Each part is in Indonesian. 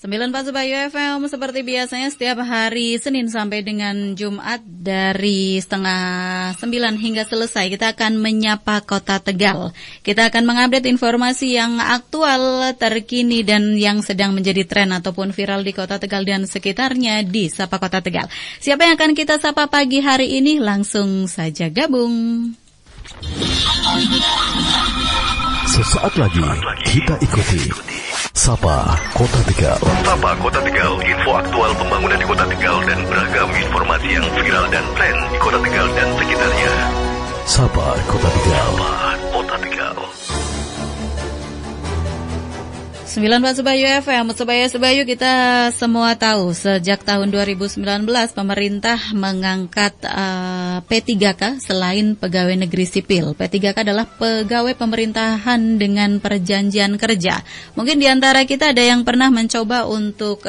94 Sebayu FM seperti biasanya setiap hari Senin sampai dengan Jumat dari setengah 9 hingga selesai kita akan menyapa Kota Tegal. Kita akan mengupdate informasi yang aktual, terkini dan yang sedang menjadi tren ataupun viral di Kota Tegal dan sekitarnya di Sapa Kota Tegal. Siapa yang akan kita sapa pagi hari ini? Langsung saja gabung. Sesaat lagi kita ikuti Sapa Kota Tegal. Sapa Kota Tegal, info aktual pembangunan di Kota Tegal dan beragam informasi yang viral dan tren di Kota Tegal dan sekitarnya. Sapa Kota Tegal. Sapa Kota Tegal. 94 Sebayu FM, Sebayu kita semua tahu sejak tahun 2019 pemerintah mengangkat P3K selain pegawai negeri sipil. P3K adalah pegawai pemerintahan dengan perjanjian kerja. Mungkin di antara kita ada yang pernah mencoba untuk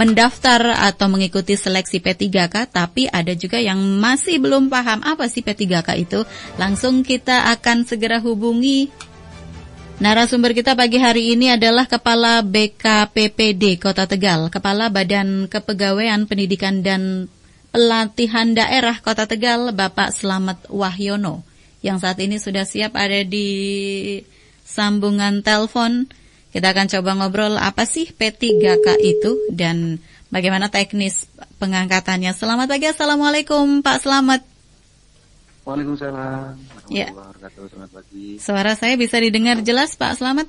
mendaftar atau mengikuti seleksi P3K, tapi ada juga yang masih belum paham apa sih P3K itu. Langsung kita akan segera hubungi narasumber kita pagi hari ini adalah Kepala BKPPD Kota Tegal, Kepala Badan Kepegawaian Pendidikan dan Pelatihan Daerah Kota Tegal, Bapak Slamet Wahyono, yang saat ini sudah siap ada di sambungan telepon. Kita akan coba ngobrol apa sih P3K itu dan bagaimana teknis pengangkatannya. Selamat pagi, Assalamualaikum Pak Slamet. Waalaikumsalam. Ya. Selamat pagi. Suara saya bisa didengar jelas Pak Slamet?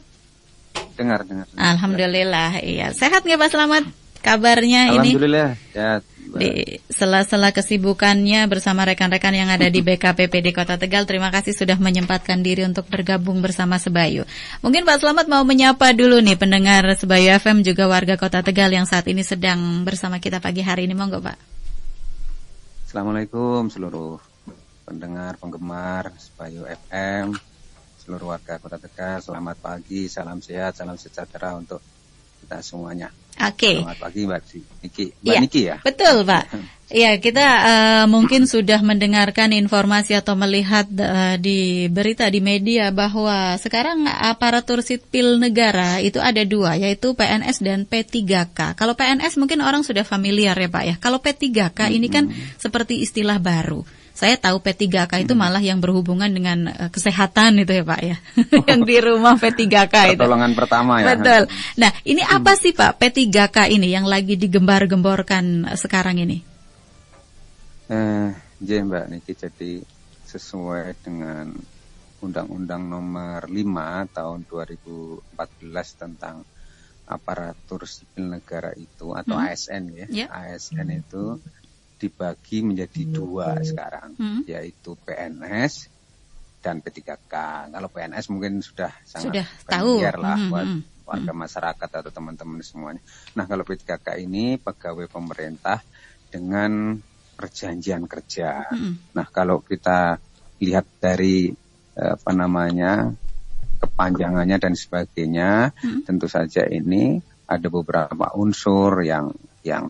Dengar. Alhamdulillah, iya. Sehat nggak Pak Slamet? Kabarnya ini? Alhamdulillah, sehat. Di sela-sela kesibukannya bersama rekan-rekan yang ada di BKPPD Kota Tegal, terima kasih sudah menyempatkan diri untuk bergabung bersama Sebayu. Mungkin Pak Slamet mau menyapa dulu nih pendengar Sebayu FM juga warga Kota Tegal yang saat ini sedang bersama kita pagi hari ini, monggo Pak. Assalamualaikum seluruh pendengar, penggemar Sebayu FM, seluruh warga Kota Tegal, selamat pagi, salam sehat, salam sejahtera untuk kita semuanya. Oke. Selamat pagi Mbak Niki. Niki ya? Betul Pak. Iya, kita mungkin sudah mendengarkan informasi atau melihat di berita di media bahwa sekarang aparatur sipil negara itu ada dua, yaitu PNS dan P3K. Kalau PNS mungkin orang sudah familiar ya Pak ya. Kalau P3K ini kan seperti istilah baru. Saya tahu P3K itu malah yang berhubungan dengan kesehatan itu ya Pak ya. Yang di rumah P3K itu. Pertolongan pertama ya. Betul. Nah, ini apa sih Pak P3K ini yang lagi digembar-gemborkan sekarang ini? Mbak Niki, jadi sesuai dengan Undang-Undang Nomor 5 tahun 2014 tentang aparatur sipil negara itu atau ASN ya. ASN itu dibagi menjadi dua sekarang, yaitu PNS dan P3K. Kalau PNS mungkin sudah sangat familiar lah buat warga masyarakat atau teman-teman semuanya. Nah, kalau P3K ini pegawai pemerintah dengan perjanjian kerja. Nah, kalau kita lihat dari kepanjangannya dan sebagainya, tentu saja ini ada beberapa unsur yang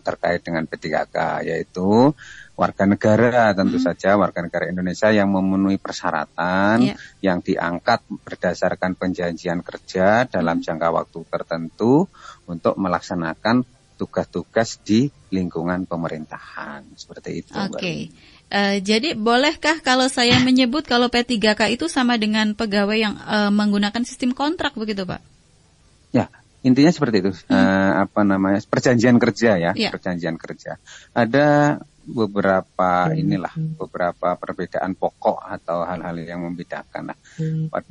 terkait dengan P3K, yaitu warga negara, tentu saja warga negara Indonesia yang memenuhi persyaratan yang diangkat berdasarkan perjanjian kerja dalam jangka waktu tertentu untuk melaksanakan tugas-tugas di lingkungan pemerintahan, seperti itu. Oke. Jadi bolehkah kalau saya menyebut kalau P3K itu sama dengan pegawai yang menggunakan sistem kontrak begitu Pak? Ya. Intinya seperti itu, perjanjian kerja ya, perjanjian kerja. Ada beberapa beberapa perbedaan pokok atau hal-hal yang membedakan.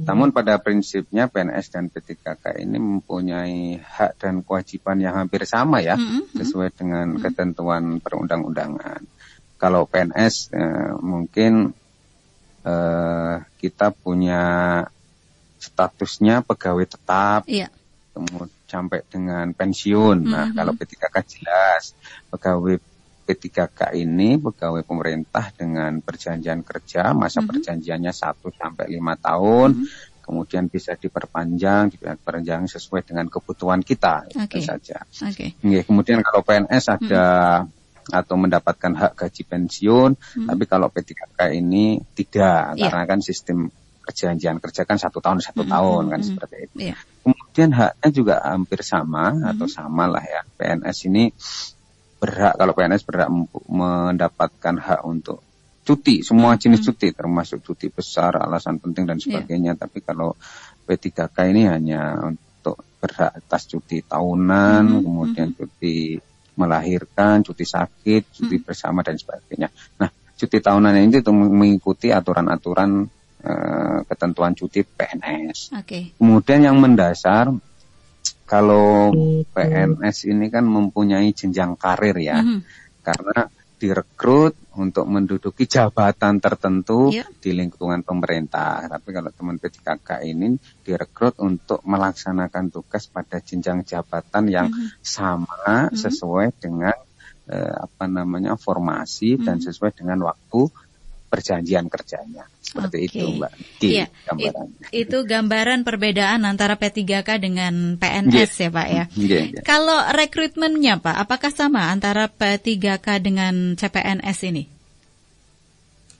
Namun pada prinsipnya PNS dan P3K ini mempunyai hak dan kewajiban yang hampir sama ya, sesuai dengan ketentuan perundang-undangan. Kalau PNS mungkin kita punya statusnya pegawai tetap. Kemudian sampai dengan pensiun. Nah, kalau P3K jelas pegawai P3K ini pegawai pemerintah dengan perjanjian kerja, masa perjanjiannya 1 sampai 5 tahun, kemudian bisa diperpanjang sesuai dengan kebutuhan kita, itu saja. Kemudian kalau PNS ada atau mendapatkan hak gaji pensiun, tapi kalau P3K ini tidak, karena kan sistem perjanjian kerja kan 1 tahun kan seperti itu. Kemudian haknya juga hampir sama atau sama lah ya. PNS ini berhak, kalau PNS berhak mendapatkan hak untuk cuti, semua jenis cuti, termasuk cuti besar, alasan penting dan sebagainya. Tapi kalau P3K ini hanya untuk berhak atas cuti tahunan, kemudian cuti melahirkan, cuti sakit, cuti bersama dan sebagainya. Nah, cuti tahunan ini itu mengikuti aturan-aturan ketentuan cuti PNS. Kemudian yang mendasar, kalau PNS ini kan mempunyai jenjang karir ya, karena direkrut untuk menduduki jabatan tertentu di lingkungan pemerintah. Tapi kalau teman P3K ini direkrut untuk melaksanakan tugas pada jenjang jabatan yang sama sesuai dengan formasi dan sesuai dengan waktu perjanjian kerjanya. Seperti itu, Mbak. Itu gambaran perbedaan antara P3K dengan PNS ya, Pak ya. Kalau rekrutmennya, Pak, apakah sama antara P3K dengan CPNS ini?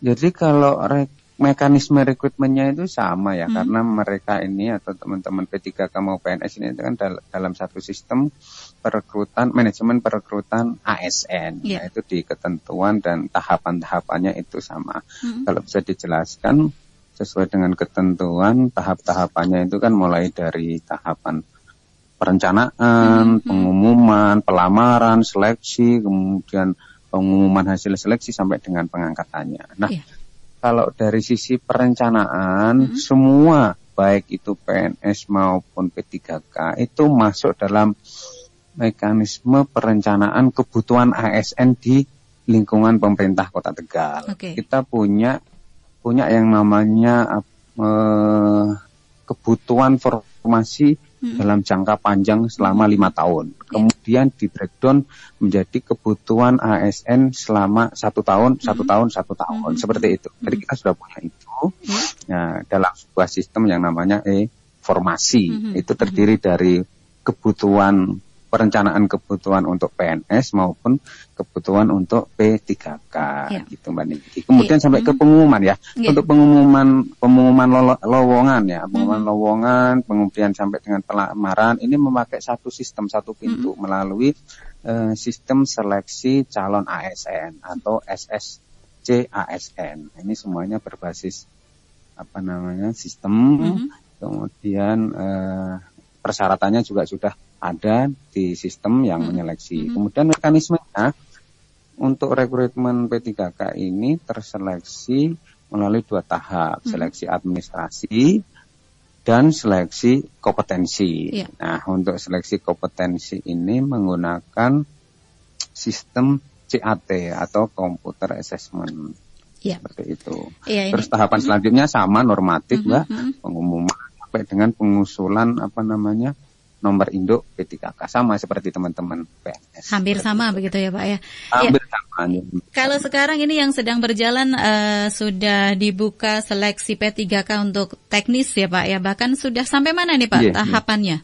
Jadi kalau mekanisme rekrutmennya itu sama ya, karena mereka ini atau teman-teman P3K mau PNS ini kan dalam satu sistem perekrutan, manajemen perekrutan ASN, yaitu di ketentuan dan tahapan-tahapannya itu sama. Kalau bisa dijelaskan sesuai dengan ketentuan, tahap-tahapannya itu kan mulai dari tahapan perencanaan, pengumuman, pelamaran, seleksi, kemudian pengumuman hasil seleksi sampai dengan pengangkatannya. Nah, kalau dari sisi perencanaan, semua baik itu PNS maupun P3K itu masuk dalam mekanisme perencanaan kebutuhan ASN di lingkungan pemerintah Kota Tegal. Kita punya yang namanya kebutuhan formasi dalam jangka panjang selama 5 tahun. Kemudian di breakdown menjadi kebutuhan ASN selama 1 tahun, 1 tahun, 1 tahun. Seperti itu. Jadi kita sudah punya itu. Nah, dalam sebuah sistem yang namanya formasi. Itu terdiri dari perencanaan kebutuhan untuk PNS maupun kebutuhan untuk P3K gitu Mbak Niki. Kemudian sampai ke pengumuman ya. Untuk pengumuman lowongan ya, pengumuman lowongan, kemudian sampai dengan pelamaran ini memakai satu sistem, satu pintu melalui sistem seleksi calon ASN atau SSC ASN. Ini semuanya berbasis sistem. Kemudian persyaratannya juga sudah ada di sistem yang menyeleksi. Kemudian mekanismenya untuk rekrutmen P3K ini terseleksi melalui 2 tahap, seleksi administrasi dan seleksi kompetensi. Nah, untuk seleksi kompetensi ini menggunakan sistem CAT atau Computer Assessment. Seperti itu. Terus tahapan selanjutnya sama normatif, Mbak, pengumuman sampai dengan pengusulan nomor induk P3K sama seperti teman-teman PNS. Hampir sama itu. Begitu ya Pak ya? Hampir sama. Kalau sekarang ini yang sedang berjalan sudah dibuka seleksi P3K untuk teknis ya Pak ya? Bahkan sudah sampai mana nih Pak tahapannya?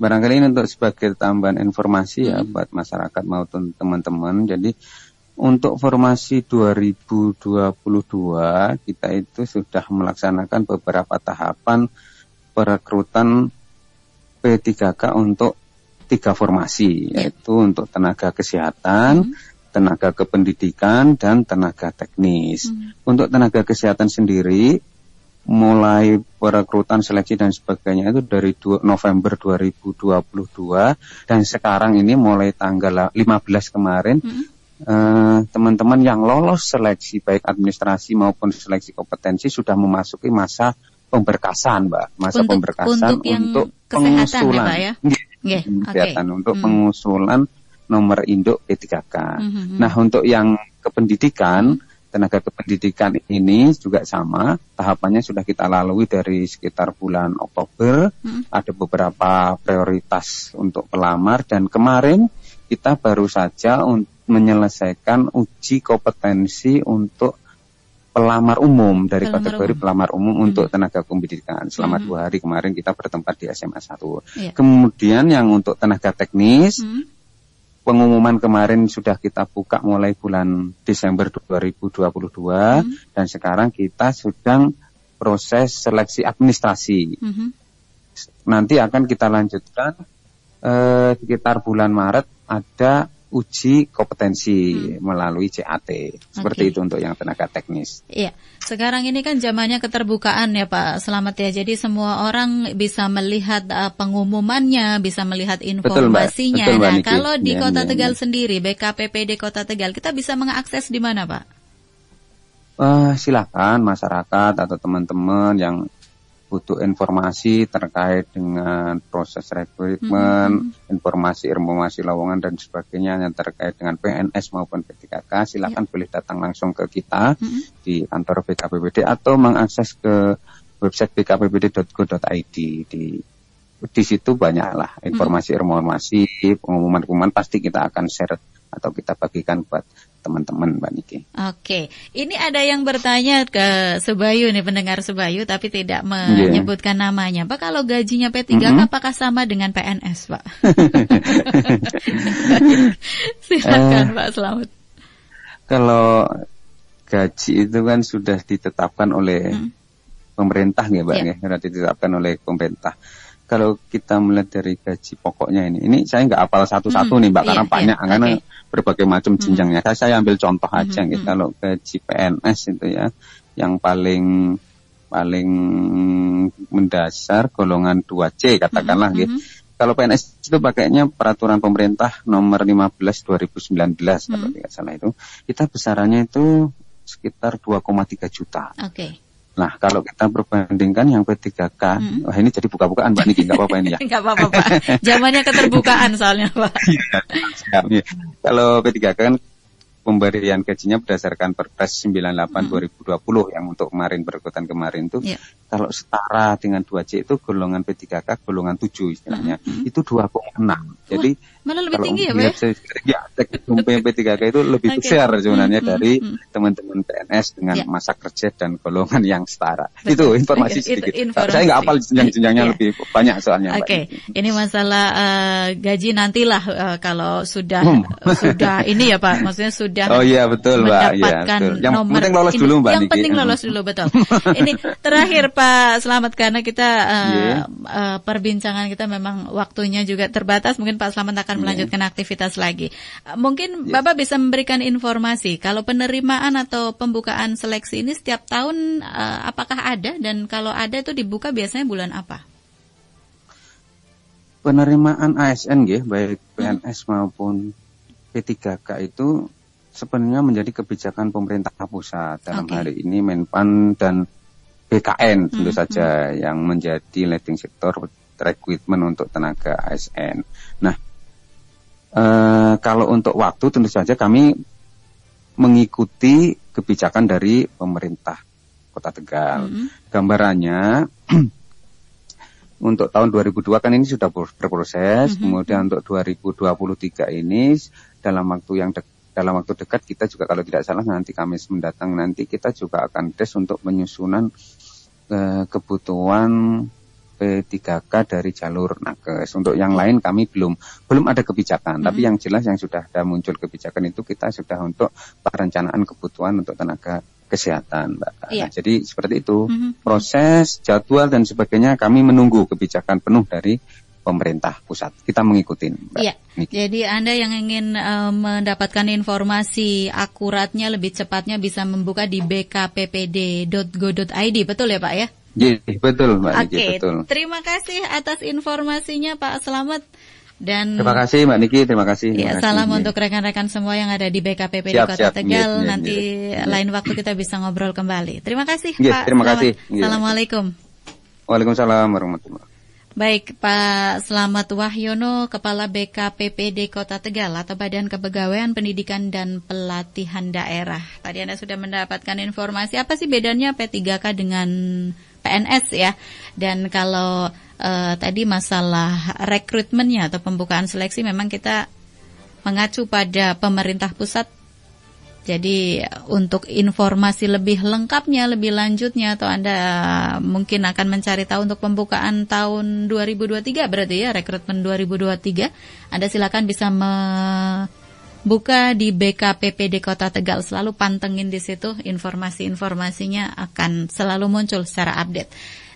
Barangkali ini untuk sebagai tambahan informasi ya buat masyarakat maupun teman-teman. Jadi untuk formasi 2022 kita itu sudah melaksanakan beberapa tahapan perekrutan P3K untuk 3 formasi, yaitu untuk tenaga kesehatan, tenaga kependidikan, dan tenaga teknis. Untuk tenaga kesehatan sendiri, mulai perekrutan seleksi dan sebagainya itu dari November 2022, dan sekarang ini mulai tanggal 15 kemarin, teman-teman yang lolos seleksi baik administrasi maupun seleksi kompetensi sudah memasuki masa pemberkasan, Mbak. Pemberkasan untuk pengusulan. Untuk pengusulan nomor induk P3K. Nah, untuk yang kependidikan, tenaga kependidikan ini juga sama. Tahapannya sudah kita lalui dari sekitar bulan Oktober. Ada beberapa prioritas untuk pelamar dan kemarin kita baru saja menyelesaikan uji kompetensi untuk pelamar umum dari kategori pelamar umum untuk tenaga kependidikan. Selama 2 hari kemarin kita bertempat di SMA 1. Kemudian yang untuk tenaga teknis, pengumuman kemarin sudah kita buka mulai bulan Desember 2022 dan sekarang kita sedang proses seleksi administrasi. nanti akan kita lanjutkan sekitar bulan Maret ada uji kompetensi melalui CAT. Seperti itu untuk yang tenaga teknis. Iya. Sekarang ini kan zamannya keterbukaan ya Pak Slamet ya. Jadi semua orang bisa melihat pengumumannya, bisa melihat informasinya. Betul, Mbak Nah, Niki. kalau di Kota Tegal sendiri, BKPPD Kota Tegal, kita bisa mengakses di mana Pak? Silakan masyarakat atau teman-teman yang butuh informasi terkait dengan proses rekrutmen, informasi lowongan dan sebagainya yang terkait dengan PNS maupun P3K, silakan boleh datang langsung ke kita di kantor BKPPD atau mengakses ke website bkppd.go.id. Di situ banyaklah informasi, pengumuman pasti kita akan share atau kita bagikan buat teman-teman Mbak Niki. Oke, ini ada yang bertanya ke Sebayu nih, pendengar Sebayu, tapi tidak menyebutkan namanya. Pak, kalau gajinya P3K apakah sama dengan PNS, Pak? Silakan Pak Slamet. Kalau gaji itu kan sudah ditetapkan oleh pemerintah ya Mbak, sudah ditetapkan oleh pemerintah. Kalau kita melihat dari gaji pokoknya ini saya nggak hafal satu-satu nih Mbak, karena banyak, karena berbagai macam jenjangnya. Saya ambil contoh aja gitu. Kalau gaji PNS itu ya, yang paling mendasar golongan 2C katakanlah gitu. Kalau PNS itu pakainya peraturan pemerintah nomor 15 2019 kalau tidak salah itu, kita besarannya itu sekitar 2,3 juta. Oke. Nah, kalau kita perbandingkan yang P3K, wah ini jadi buka-bukaan Mbak Niki, nggak apa-apa ini ya. Nggak apa-apa Pak, zamannya keterbukaan soalnya Pak. Kalau P3K kan pemberian gajinya berdasarkan Perpres 98 2020 yang untuk berikutan kemarin itu, kalau setara dengan 2C itu golongan P3K golongan 7 istilahnya, itu 2,6. Jadi malah lebih tinggi ya Pak? Ya, P3K itu lebih besar sebenarnya dari teman-teman PNS dengan masa kerja dan golongan yang setara. Itu informasi sedikit. Saya nggak hafal jenjang-jenjangnya lebih banyak soalnya. Oke, ini masalah gaji nantilah kalau sudah ini ya Pak, maksudnya sudah mendapatkan yang nomor. Penting lolos dulu Mbak Niki. Yang penting lolos dulu, betul. Ini terakhir Pak Slamet, karena kita perbincangan kita memang waktunya juga terbatas, mungkin Pak Slamet akan melanjutkan aktivitas lagi. Mungkin Bapak bisa memberikan informasi kalau penerimaan atau pembukaan seleksi ini setiap tahun apakah ada, dan kalau ada itu dibuka biasanya bulan apa? Penerimaan ASN baik PNS maupun P3K itu sebenarnya menjadi kebijakan pemerintah pusat dalam hari ini Menpan dan BKN tentu saja yang menjadi leading sektor rekrutmen untuk tenaga ASN. Nah, kalau untuk waktu tentu saja kami mengikuti kebijakan dari pemerintah Kota Tegal. Gambarannya untuk tahun 2002 kan ini sudah berproses, kemudian untuk 2023 ini dalam waktu dekat kita juga kalau tidak salah nanti Kamis mendatang nanti kita juga akan tes untuk penyusunan kebutuhan P3K dari jalur nakes. Untuk yang lain kami belum ada kebijakan, tapi yang jelas yang sudah ada muncul kebijakan itu kita sudah untuk perencanaan kebutuhan untuk tenaga kesehatan, Mbak. Nah, jadi seperti itu proses, jadwal dan sebagainya kami menunggu kebijakan penuh dari pemerintah pusat. Kita mengikuti, Mbak. Iya. Jadi Anda yang ingin mendapatkan informasi akuratnya lebih cepatnya bisa membuka di bkppd.go.id, betul ya Pak ya? Iya, betul Mbak. Oke, betul. Terima kasih atas informasinya Pak Slamet. Dan terima kasih Mbak Niki, terima kasih. Salam untuk rekan-rekan semua yang ada di BKPPD Kota Tegal. Nanti lain waktu kita bisa ngobrol kembali. Terima kasih Pak. Terima kasih. Assalamualaikum. Waalaikumsalam warahmatullahi wabarakatuh. Baik, Pak Slamet Wahyono, Kepala BKPPD Kota Tegal atau Badan Kepegawaian Pendidikan dan Pelatihan Daerah. Tadi Anda sudah mendapatkan informasi apa sih bedanya P3K dengan PNS ya. Dan kalau tadi masalah rekrutmennya atau pembukaan seleksi memang kita mengacu pada pemerintah pusat. Jadi untuk informasi lebih lengkapnya, lebih lanjutnya atau Anda mungkin akan mencari tahu untuk pembukaan tahun 2023 berarti ya, rekrutmen 2023, Anda silakan bisa buka di BKPPD Kota Tegal. Selalu pantengin di situ, informasi-informasinya akan selalu muncul secara update.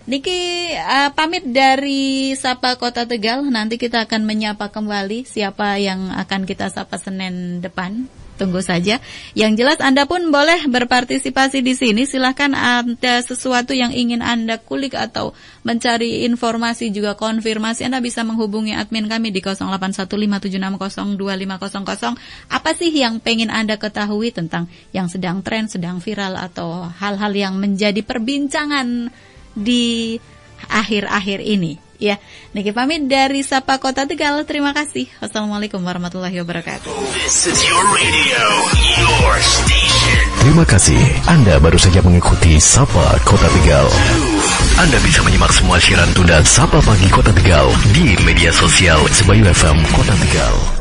Niki pamit dari Sapa Kota Tegal. Nanti kita akan menyapa kembali siapa yang akan kita sapa Senin depan. Tunggu saja. Yang jelas Anda pun boleh berpartisipasi di sini. Silahkan ada sesuatu yang ingin Anda kulik atau mencari informasi juga konfirmasi, Anda bisa menghubungi admin kami di 081576025000. Apa sih yang pengen Anda ketahui tentang yang sedang tren, sedang viral, atau hal-hal yang menjadi perbincangan di akhir-akhir ini? Ya, Niki pamit dari Sapa Kota Tegal. Terima kasih. Wassalamualaikum warahmatullahi wabarakatuh. This is your radio, your station. Terima kasih. Anda baru saja mengikuti Sapa Kota Tegal. Anda bisa menyimak semua siaran tunda Sapa Pagi Kota Tegal di media sosial Sebayu FM Kota Tegal.